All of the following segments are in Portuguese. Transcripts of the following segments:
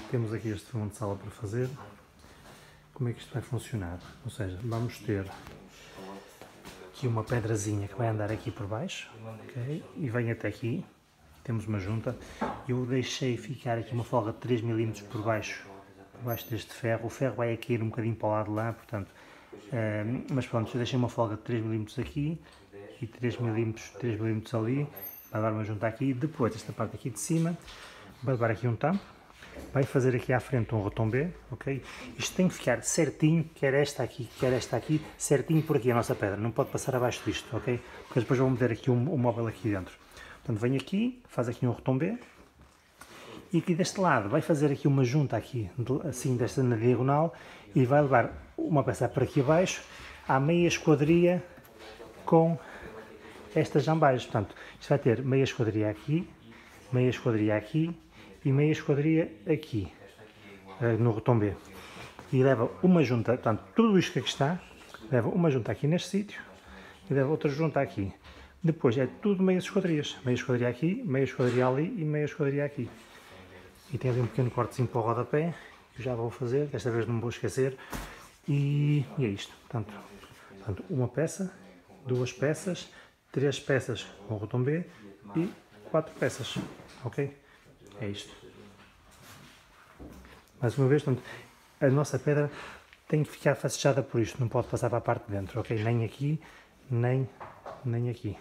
temos aqui este fundo de sala para fazer. Como é que isto vai funcionar? Ou seja, vamos ter aqui uma pedrazinha que vai andar aqui por baixo, okay? E vem até aqui. Temos uma junta. Eu deixei ficar aqui uma folga de 3 mm por baixo deste ferro. O ferro vai cair um bocadinho para o lado lá, portanto, mas pronto, eu deixei uma folga de 3 mm aqui e 3 mm ali. Vai dar uma junta aqui. Depois, esta parte aqui de cima, vai levar aqui um tampo. Vai fazer aqui à frente um retombé, ok? Isto tem que ficar certinho, quer esta aqui, certinho por aqui a nossa pedra. Não pode passar abaixo disto, ok? Porque depois vou meter aqui um móvel aqui dentro. Portanto, vem aqui, faz aqui um retombé. E aqui deste lado vai fazer aqui uma junta aqui, assim desta na diagonal. E vai levar uma peça para aqui abaixo, à meia esquadria com estas jambagens. Portanto, isto vai ter meia esquadria aqui e meia esquadria aqui, no retombé. E leva uma junta, portanto, tudo isto que aqui está, leva uma junta aqui neste sítio e leva outra junta aqui. Depois é tudo meias esquadrias, meia esquadria aqui, meia esquadria ali e meia esquadria aqui. E tem ali um pequeno cortezinho para o rodapé, que eu já vou fazer, desta vez não me vou esquecer. E é isto, portanto, uma peça, duas peças, três peças com retombé e 4 peças, ok? É isto. Mais uma vez, portanto, a nossa pedra tem que ficar fachada por isto, não pode passar para a parte de dentro, ok? Nem aqui, nem aqui.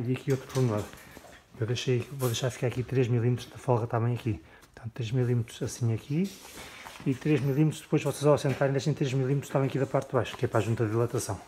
E aqui outro pormenor. Vou deixar ficar aqui 3 mm de folga também aqui. Portanto, 3 mm assim aqui. E 3 mm depois vocês ao assentarem deixem 3 mm também aqui da parte de baixo, que é para a junta de dilatação.